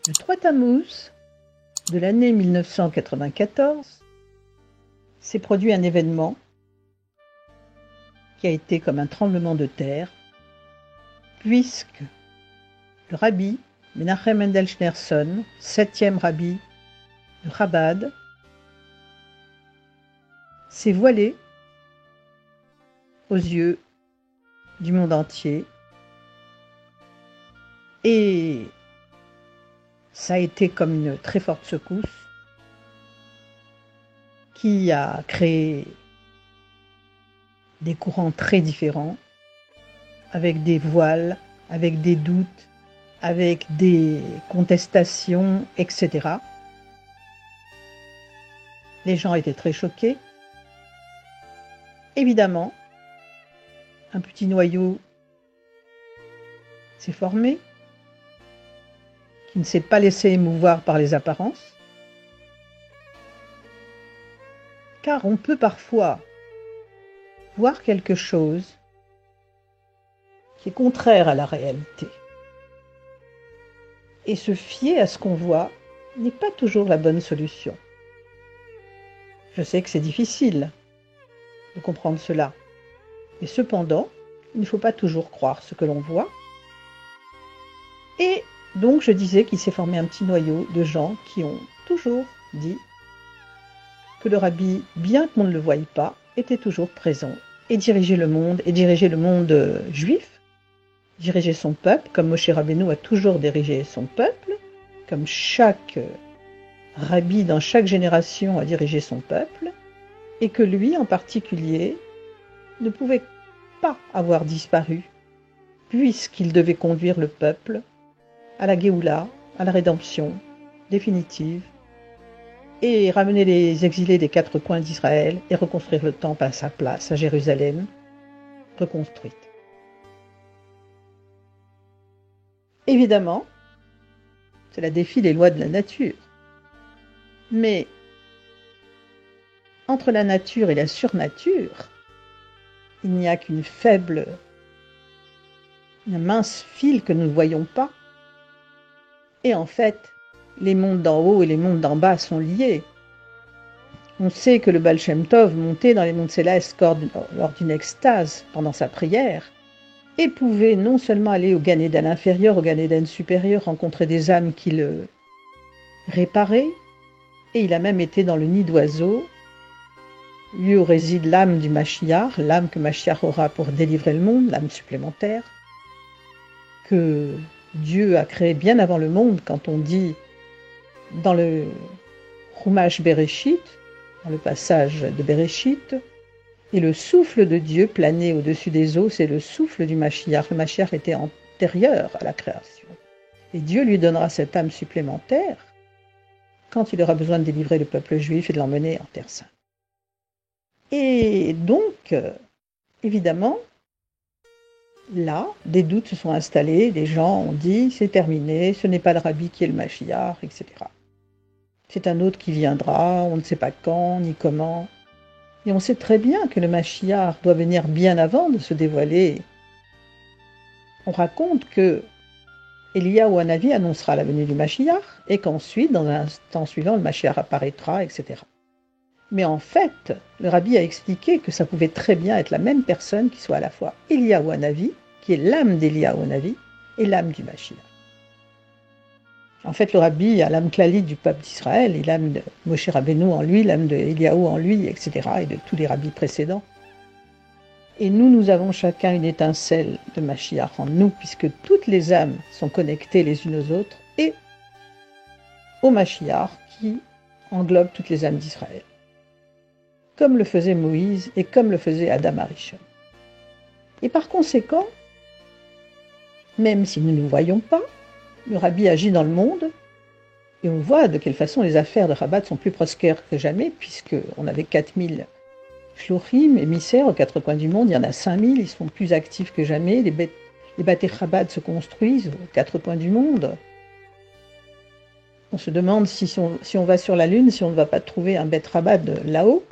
Le 3 Tammuz de l'année 1994 s'est produit un événement qui a été comme un tremblement de terre, puisque le rabbi Menachem Mendel Schneerson, 7e rabbi de Chabad, s'est voilé aux yeux du monde entier, et ça a été comme une très forte secousse qui a créé des courants très différents, avec des voiles, avec des doutes, avec des contestations, etc. Les gens étaient très choqués. Évidemment, un petit noyau s'est formé, qui ne s'est pas laissé émouvoir par les apparences, car on peut parfois voir quelque chose qui est contraire à la réalité. Et se fier à ce qu'on voit n'est pas toujours la bonne solution. Je sais que c'est difficile de comprendre cela, mais cependant, il ne faut pas toujours croire ce que l'on voit. Et donc je disais qu'il s'est formé un petit noyau de gens qui ont toujours dit que le rabbi, bien qu'on ne le voie pas, était toujours présent et dirigeait le monde, juif, dirigeait son peuple, comme Moshe Rabbeinu a toujours dirigé son peuple, comme chaque rabbi dans chaque génération a dirigé son peuple, et que lui en particulier ne pouvait pas avoir disparu, puisqu'il devait conduire le peuple à la Géoula, à la rédemption définitive, et ramener les exilés des 4 coins d'Israël et reconstruire le temple à sa place, à Jérusalem, reconstruite. Évidemment, cela défie les lois de la nature. Mais entre la nature et la surnature, il n'y a qu'une mince fil que nous ne voyons pas. Et en fait, les mondes d'en haut et les mondes d'en bas sont liés. On sait que le Baal Shem Tov, monté dans les mondes célestes lors d'une extase pendant sa prière, et pouvait non seulement aller au Gan Eden inférieur, au Gan Eden supérieur, rencontrer des âmes qui le réparaient, et il a même été dans le nid d'oiseau, lieu où réside l'âme du Mashiach, l'âme que Mashiach aura pour délivrer le monde, l'âme supplémentaire, que Dieu a créé bien avant le monde, quand on dit dans le Chumash Bereshit, dans le passage de Bereshit, et le souffle de Dieu planait au-dessus des eaux, c'est le souffle du Mashiach. Le Mashiach était antérieur à la création. Et Dieu lui donnera cette âme supplémentaire quand il aura besoin de délivrer le peuple juif et de l'emmener en Terre Sainte. Et donc, évidemment, là, des doutes se sont installés, les gens ont dit, c'est terminé, ce n'est pas le rabbi qui est le Mashiach, etc. C'est un autre qui viendra, on ne sait pas quand, ni comment. Et on sait très bien que le Mashiach doit venir bien avant de se dévoiler. On raconte que Eliyahu Hanavi annoncera la venue du Mashiach, et qu'ensuite, dans un temps suivant, le Mashiach apparaîtra, etc. Mais en fait, le rabbi a expliqué que ça pouvait très bien être la même personne qui soit à la fois Eliyahu Hanavi, qui est l'âme d'Eliyahu Hanavi, et l'âme du Mashiach. En fait, le rabbi a l'âme klali du peuple d'Israël, et l'âme de Moshe Rabbeinu en lui, l'âme de Eliyahu en lui, etc., et de tous les rabbis précédents. Et nous avons chacun une étincelle de Mashiach en nous, puisque toutes les âmes sont connectées les unes aux autres, et au Mashiach qui englobe toutes les âmes d'Israël, comme le faisait Moïse et comme le faisait Adam Arishon. Et par conséquent, même si nous ne le voyons pas, le rabbi agit dans le monde, et on voit de quelle façon les affaires de Chabad sont plus prospères que jamais, puisqu'on avait 4000 shluchim, émissaires aux 4 coins du monde, il y en a 5000, ils sont plus actifs que jamais, les bâtés Chabad se construisent aux 4 coins du monde. On se demande si on va sur la Lune, si on ne va pas trouver un bête Chabad là-haut,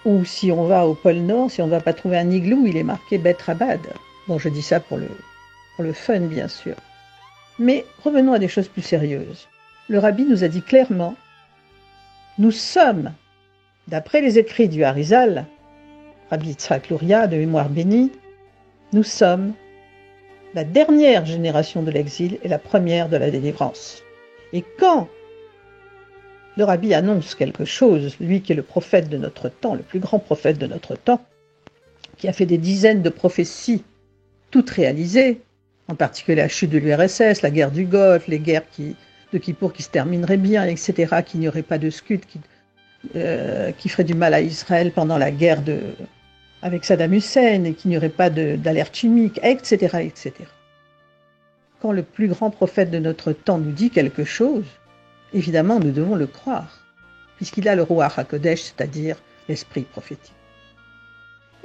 ou si on va au pôle Nord, si on ne va pas trouver un igloo où il est marqué bête Chabad. Bon, je dis ça pour le fun, bien sûr. Mais revenons à des choses plus sérieuses. Le rabbi nous a dit clairement, nous sommes, d'après les écrits du Harizal, Rabbi Yitzhak Luria, de mémoire bénie, nous sommes la dernière génération de l'exil et la première de la délivrance. Et quand le rabbi annonce quelque chose, lui qui est le prophète de notre temps, le plus grand prophète de notre temps, qui a fait des dizaines de prophéties, toutes réalisées, en particulier la chute de l'URSS, la guerre du Golfe, les guerres de Kippour qui se termineraient bien, etc., qu'il n'y aurait pas de scud, qui ferait du mal à Israël pendant la guerre avec Saddam Hussein, et qu'il n'y aurait pas d'alerte chimique, etc., etc. Quand le plus grand prophète de notre temps nous dit quelque chose, évidemment, nous devons le croire, puisqu'il a le Ruach HaKodesh, c'est-à-dire l'esprit prophétique.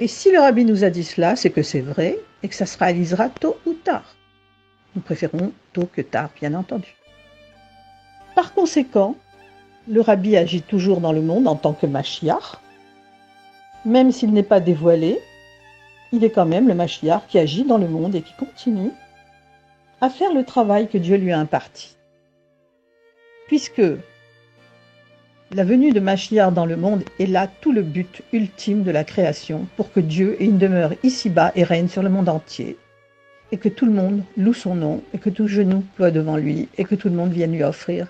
Et si le rabbi nous a dit cela, c'est que c'est vrai, et que ça se réalisera tôt ou tard. Nous préférons tôt que tard, bien entendu. Par conséquent, le rabbi agit toujours dans le monde en tant que Mashiach. Même s'il n'est pas dévoilé, il est quand même le Mashiach qui agit dans le monde et qui continue à faire le travail que Dieu lui a imparti. Puisque la venue de Mashiach dans le monde est là tout le but ultime de la création pour que Dieu ait une demeure ici-bas et règne sur le monde entier, et que tout le monde loue son nom, et que tout genou ploie devant lui, et que tout le monde vienne lui offrir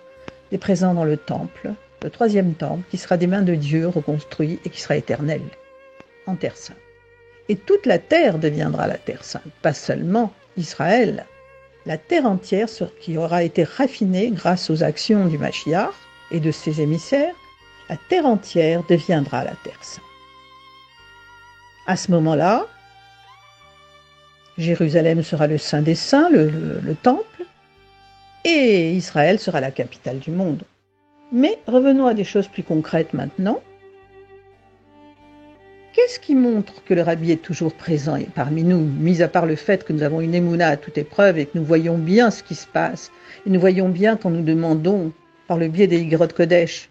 des présents dans le temple, le troisième temple, qui sera des mains de Dieu reconstruit et qui sera éternel, en Terre Sainte. Et toute la terre deviendra la Terre Sainte, pas seulement Israël, la terre entière qui aura été raffinée grâce aux actions du Mashiach et de ses émissaires, la terre entière deviendra la Terre Sainte. À ce moment-là, Jérusalem sera le Saint des Saints, le temple, et Israël sera la capitale du monde. Mais revenons à des choses plus concrètes maintenant. Qu'est-ce qui montre que le rabbi est toujours présent parmi nous, mis à part le fait que nous avons une émouna à toute épreuve et que nous voyons bien ce qui se passe, et nous voyons bien quand nous demandons, par le biais des Igrot Kodesh,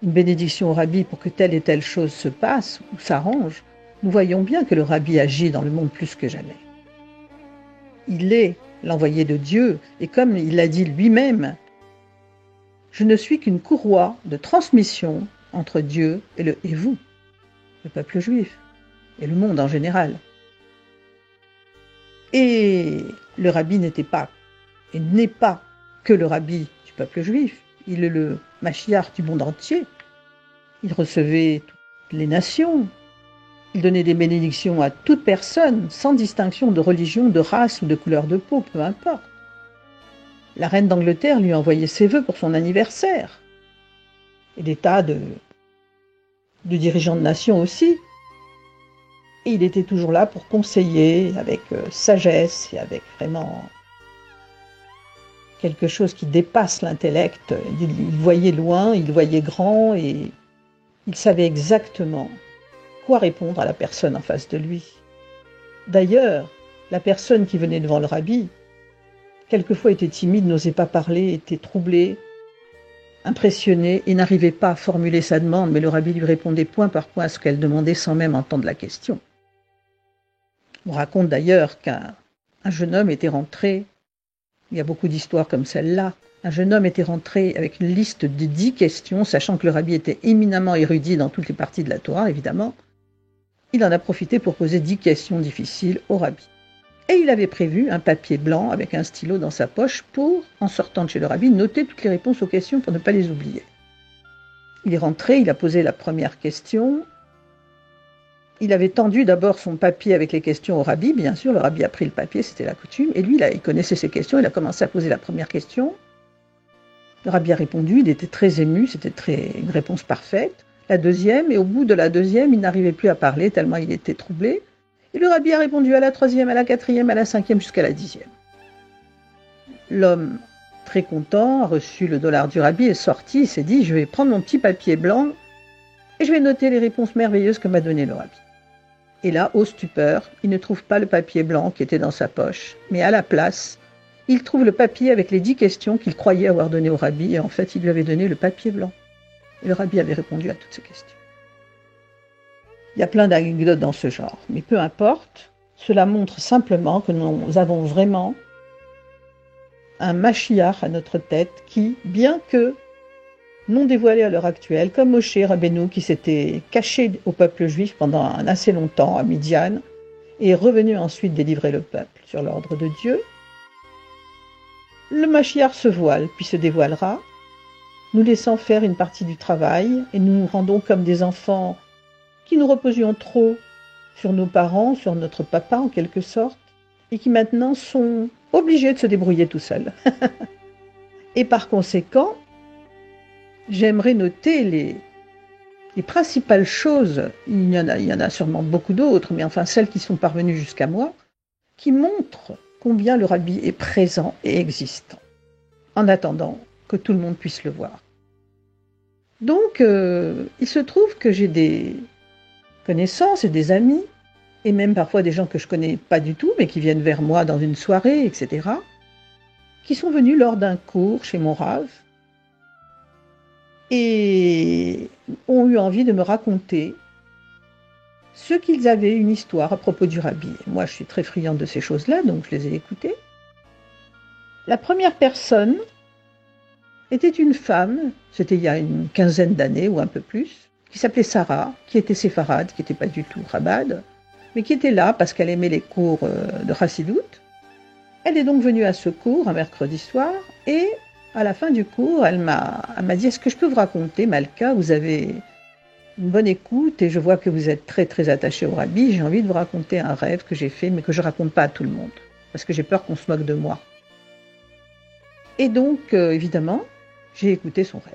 une bénédiction au rabbi pour que telle et telle chose se passe ou s'arrange, nous voyons bien que le rabbi agit dans le monde plus que jamais. Il est l'envoyé de Dieu, et comme il l'a dit lui-même, je ne suis qu'une courroie de transmission entre Dieu et vous, le peuple juif, et le monde en général. Et le rabbi n'était pas, et n'est pas que le rabbi du peuple juif, il est le Mashiach du monde entier. Il recevait toutes les nations, il donnait des bénédictions à toute personne, sans distinction de religion, de race ou de couleur de peau, peu importe. La reine d'Angleterre lui a envoyé ses vœux pour son anniversaire. Et des tas de dirigeants de nations aussi. Et il était toujours là pour conseiller avec sagesse et avec vraiment quelque chose qui dépasse l'intellect. Il voyait loin, il voyait grand et il savait exactement quoi répondre à la personne en face de lui. D'ailleurs, la personne qui venait devant le rabbi, quelquefois était timide, n'osait pas parler, était troublée, impressionnée et n'arrivait pas à formuler sa demande, mais le rabbi lui répondait point par point à ce qu'elle demandait sans même entendre la question. On raconte d'ailleurs qu'un jeune homme était rentré, il y a beaucoup d'histoires comme celle-là, un jeune homme était rentré avec une liste de 10 questions, sachant que le rabbi était éminemment érudit dans toutes les parties de la Torah, évidemment. Il en a profité pour poser 10 questions difficiles au rabbi. Et il avait prévu un papier blanc avec un stylo dans sa poche pour, en sortant de chez le rabbi, noter toutes les réponses aux questions pour ne pas les oublier. Il est rentré, il a posé la première question. Il avait tendu d'abord son papier avec les questions au rabbi, bien sûr, le rabbi a pris le papier, c'était la coutume, et lui, il connaissait ses questions, il a commencé à poser la première question. Le rabbi a répondu, il était très ému, c'était une réponse parfaite. La deuxième, et au bout de la deuxième, il n'arrivait plus à parler tellement il était troublé. Et le rabbi a répondu à la troisième, à la quatrième, à la cinquième, jusqu'à la 10e. L'homme, très content, a reçu le dollar du rabbi, est sorti, il s'est dit, je vais prendre mon petit papier blanc et je vais noter les réponses merveilleuses que m'a donné le rabbi. Et là, au stupeur, il ne trouve pas le papier blanc qui était dans sa poche, mais à la place, il trouve le papier avec les 10 questions qu'il croyait avoir données au rabbi, et en fait, il lui avait donné le papier blanc. Et le rabbi avait répondu à toutes ces questions. Il y a plein d'anecdotes dans ce genre, mais peu importe, cela montre simplement que nous avons vraiment un Mashiach à notre tête qui, bien que non dévoilé à l'heure actuelle, comme Moshe Rabbeinu qui s'était caché au peuple juif pendant assez longtemps à Midian et est revenu ensuite délivrer le peuple sur l'ordre de Dieu, le Mashiach se voile puis se dévoilera, nous laissant faire une partie du travail et nous nous rendons comme des enfants qui nous reposions trop sur nos parents, sur notre papa en quelque sorte, et qui maintenant sont obligés de se débrouiller tout seuls. Et par conséquent, j'aimerais noter les principales choses, il y en a sûrement beaucoup d'autres, mais enfin celles qui sont parvenues jusqu'à moi, qui montrent combien le rabbi est présent et existant, en attendant que tout le monde puisse le voir. Donc, il se trouve que j'ai des connaissances et des amis, et même parfois des gens que je connais pas du tout, mais qui viennent vers moi dans une soirée, etc., qui sont venus lors d'un cours chez mon Rav, et ont eu envie de me raconter ce qu'ils avaient, une histoire à propos du rabbi. Moi, je suis très friande de ces choses-là, donc je les ai écoutées. La première personne était une femme, c'était il y a une quinzaine d'années ou un peu plus, qui s'appelait Sarah, qui était séfarade, qui n'était pas du tout rabbade, mais qui était là parce qu'elle aimait les cours de Chassidut. Elle est donc venue à ce cours un mercredi soir, et à la fin du cours, elle m'a dit « Est-ce que je peux vous raconter, Malka, vous avez une bonne écoute et je vois que vous êtes très très attachée au rabbi, j'ai envie de vous raconter un rêve que j'ai fait, mais que je ne raconte pas à tout le monde, parce que j'ai peur qu'on se moque de moi. » Et donc, évidemment, j'ai écouté son rêve.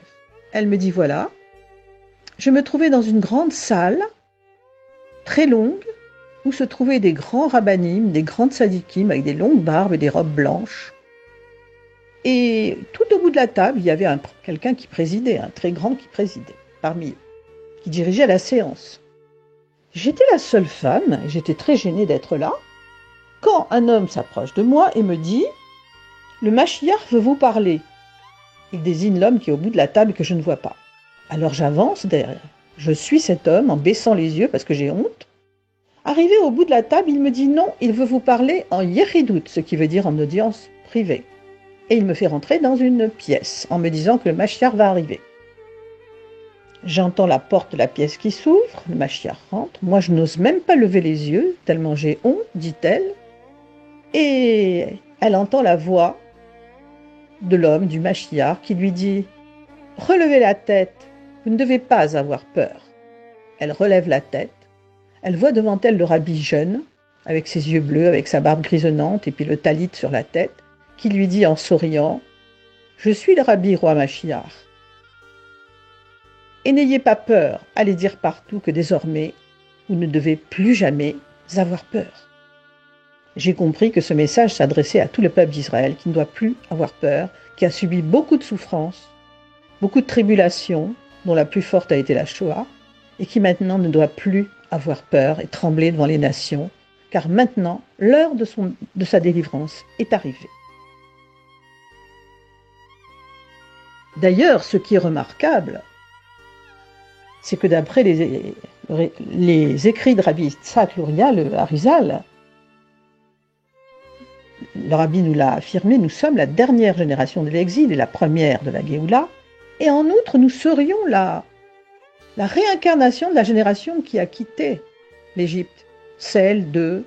Elle me dit « Voilà, je me trouvais dans une grande salle, très longue, où se trouvaient des grands rabbanim, des grandes sadikim avec des longues barbes et des robes blanches. Et tout au bout de la table, il y avait quelqu'un qui présidait, un très grand qui présidait, parmi eux, qui dirigeait la séance. J'étais la seule femme, j'étais très gênée d'être là, quand un homme s'approche de moi et me dit « Le Mashiach veut vous parler ». Il désigne l'homme qui est au bout de la table et que je ne vois pas. Alors j'avance derrière. Je suis cet homme en baissant les yeux parce que j'ai honte. Arrivé au bout de la table, il me dit non, il veut vous parler en yeridout, ce qui veut dire en audience privée. Et il me fait rentrer dans une pièce en me disant que le Mashiach va arriver. J'entends la porte de la pièce qui s'ouvre, le Mashiach rentre. Moi, je n'ose même pas lever les yeux, tellement j'ai honte, dit-elle. Et elle entend la voix de l'homme, du Mashiach, qui lui dit « Relevez la tête, vous ne devez pas avoir peur. » Elle relève la tête. Elle voit devant elle le rabbi jeune, avec ses yeux bleus, avec sa barbe grisonnante et puis le talit sur la tête, qui lui dit en souriant « Je suis le rabbi roi Mashiach. Et n'ayez pas peur, allez dire partout que désormais, vous ne devez plus jamais avoir peur. » J'ai compris que ce message s'adressait à tout le peuple d'Israël qui ne doit plus avoir peur, qui a subi beaucoup de souffrances, beaucoup de tribulations, dont la plus forte a été la Shoah, et qui maintenant ne doit plus avoir peur et trembler devant les nations, car maintenant, l'heure de sa délivrance est arrivée. D'ailleurs, ce qui est remarquable, c'est que d'après les écrits de Rabbi Yitzhak Luria, le Harizal, le rabbi nous l'a affirmé, nous sommes la dernière génération de l'exil et la première de la Géoula, et en outre, nous serions la réincarnation de la génération qui a quitté l'Égypte, celle de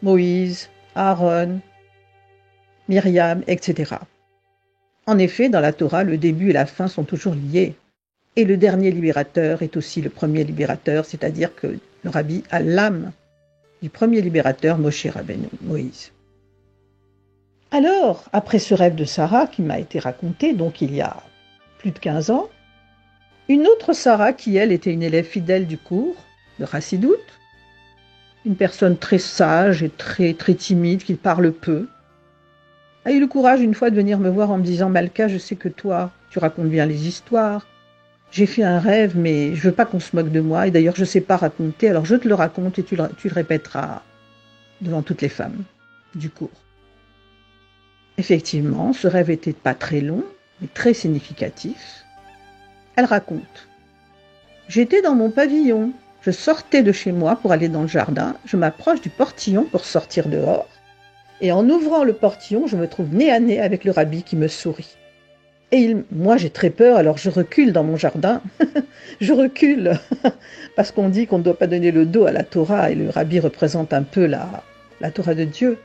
Moïse, Aaron, Myriam, etc. En effet, dans la Torah, le début et la fin sont toujours liés. Et le dernier libérateur est aussi le premier libérateur, c'est-à-dire que le rabbi a l'âme du premier libérateur, Moshe Rabbeinu, Moïse. Alors, après ce rêve de Sarah qui m'a été raconté, donc il y a plus de 15 ans, une autre Sarah qui, elle, était une élève fidèle du cours de Chassidut, une personne très sage et très timide, qui parle peu, a eu le courage une fois de venir me voir en me disant « Malka, je sais que toi, tu racontes bien les histoires. J'ai fait un rêve, mais je veux pas qu'on se moque de moi. Et d'ailleurs, je sais pas raconter, alors je te le raconte et tu le répéteras devant toutes les femmes du cours. » Effectivement, ce rêve n'était pas très long, mais très significatif. Elle raconte « J'étais dans mon pavillon. Je sortais de chez moi pour aller dans le jardin. Je m'approche du portillon pour sortir dehors. Et en ouvrant le portillon, je me trouve nez à nez avec le rabbi qui me sourit. Et moi, j'ai très peur, alors je recule dans mon jardin. Je recule, parce qu'on dit qu'on ne doit pas donner le dos à la Torah, et le rabbi représente un peu la Torah de Dieu.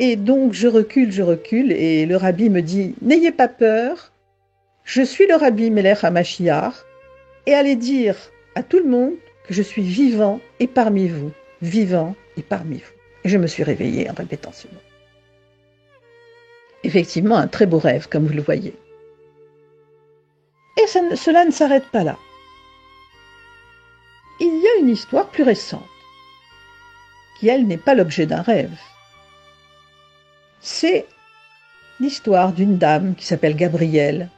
Et donc, je recule, et le rabbi me dit « N'ayez pas peur, je suis le rabbi Melech HaMashiach, et allez dire à tout le monde que je suis vivant et parmi vous, vivant et parmi vous. » Et je me suis réveillée en répétant ce mot. Effectivement, un très beau rêve, comme vous le voyez. Et cela ne s'arrête pas là. Il y a une histoire plus récente, qui, elle, n'est pas l'objet d'un rêve. C'est l'histoire d'une dame qui s'appelle Gabrielle.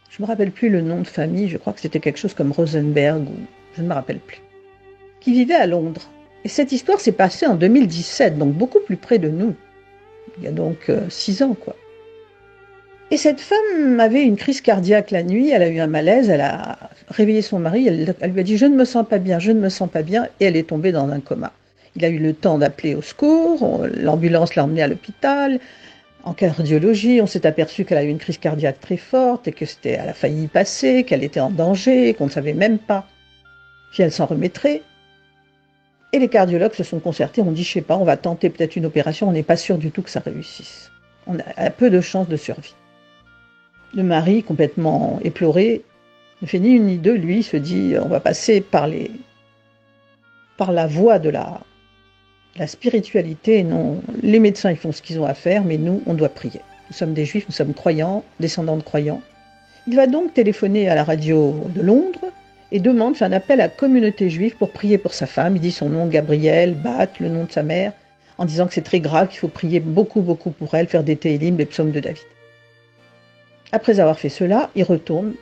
Je ne me rappelle plus le nom de famille, je crois que c'était quelque chose comme Rosenberg, ou je ne me rappelle plus. Qui vivait à Londres. Et cette histoire s'est passée en 2017, donc beaucoup plus près de nous. Il y a donc 6 ans, quoi. Et cette femme avait une crise cardiaque la nuit, elle a eu un malaise, elle a réveillé son mari, elle lui a dit « je ne me sens pas bien, je ne me sens pas bien » et elle est tombée dans un coma. Il a eu le temps d'appeler au secours, l'ambulance l'a emmenée à l'hôpital, en cardiologie, on s'est aperçu qu'elle a eu une crise cardiaque très forte et elle a failli y passer, qu'elle était en danger, qu'on ne savait même pas si elle s'en remettrait. Et les cardiologues se sont concertés, on dit « je sais pas, on va tenter peut-être une opération, on n'est pas sûr du tout que ça réussisse. On a peu de chances de survie. » Le mari, complètement éploré, ne fait ni une ni deux. Lui, il se dit on va passer par la voie de la spiritualité. Non, les médecins, ils font ce qu'ils ont à faire, mais nous, on doit prier. Nous sommes des juifs, nous sommes croyants, descendants de croyants. Il va donc téléphoner à la radio de Londres et fait un appel à la communauté juive pour prier pour sa femme. Il dit son nom, Gabrielle, Bat, le nom de sa mère, en disant que c'est très grave, qu'il faut prier beaucoup, beaucoup pour elle, faire des Télim, les psaumes de David. Après avoir fait cela, il retourne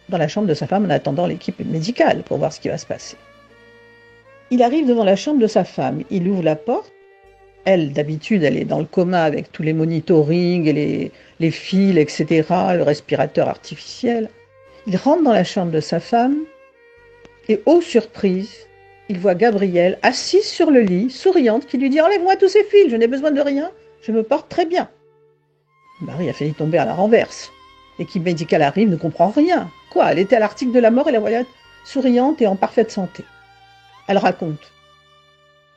dans la chambre de sa femme en attendant l'équipe médicale pour voir ce qui va se passer. Il arrive devant la chambre de sa femme, il ouvre la porte. Elle, d'habitude, elle est dans le coma avec tous les monitorings et les fils, etc., le respirateur artificiel. Il rentre dans la chambre de sa femme et, ô surprise, il voit Gabrielle assise sur le lit, souriante, qui lui dit « Enlève-moi tous ces fils, je n'ai besoin de rien, je me porte très bien. » Le mari a failli tomber à la renverse. L'équipe médicale arrive, ne comprend rien. Quoi, elle était à l'article de la mort et la voilà souriante et en parfaite santé. Elle raconte.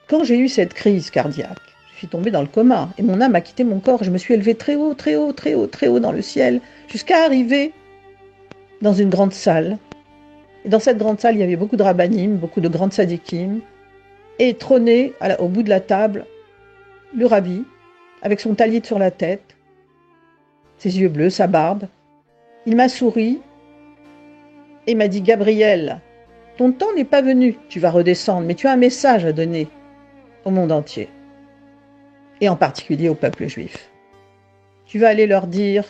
Quand j'ai eu cette crise cardiaque, je suis tombée dans le coma et mon âme a quitté mon corps. Je me suis élevée très haut, très haut, très haut, très haut dans le ciel, jusqu'à arriver dans une grande salle. Et dans cette grande salle, il y avait beaucoup de rabbanim, beaucoup de grandes sadikim, et trôné au bout de la table, le rabbi, avec son talit sur la tête, ses yeux bleus, sa barbe. Il m'a souri et m'a dit « Gabrielle, ton temps n'est pas venu, tu vas redescendre, mais tu as un message à donner au monde entier, et en particulier au peuple juif. Tu vas aller leur dire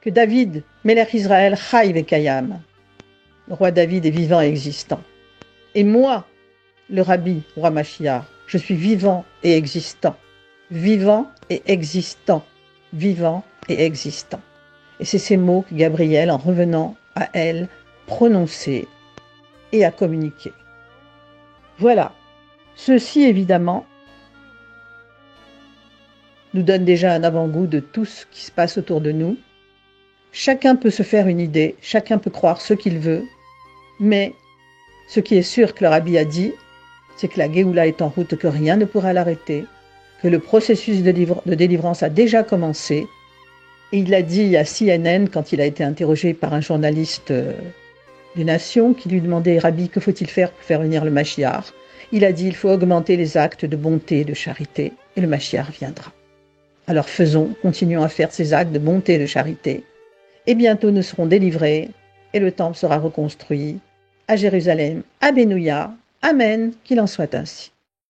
que David, Melech Israël, Chai Vekayam, le roi David est vivant et existant. Et moi, le rabbi, roi Mashiach, je suis vivant et existant, vivant et existant, vivant et existant. » Et c'est ces mots que Gabrielle, en revenant à elle, prononçait et a communiqué. Voilà. Ceci, évidemment, nous donne déjà un avant-goût de tout ce qui se passe autour de nous. Chacun peut se faire une idée, chacun peut croire ce qu'il veut, mais ce qui est sûr que le rabbi a dit, c'est que la Géoula est en route, que rien ne pourra l'arrêter, que le processus de délivrance a déjà commencé. Et il l'a dit à CNN quand il a été interrogé par un journaliste des Nations qui lui demandait « Rabbi, que faut-il faire pour faire venir le Mashiach ?» Il a dit « Il faut augmenter les actes de bonté et de charité et le Mashiach viendra. » Alors continuons à faire ces actes de bonté et de charité et bientôt nous serons délivrés et le temple sera reconstruit à Jérusalem, à Benouya. Amen, qu'il en soit ainsi.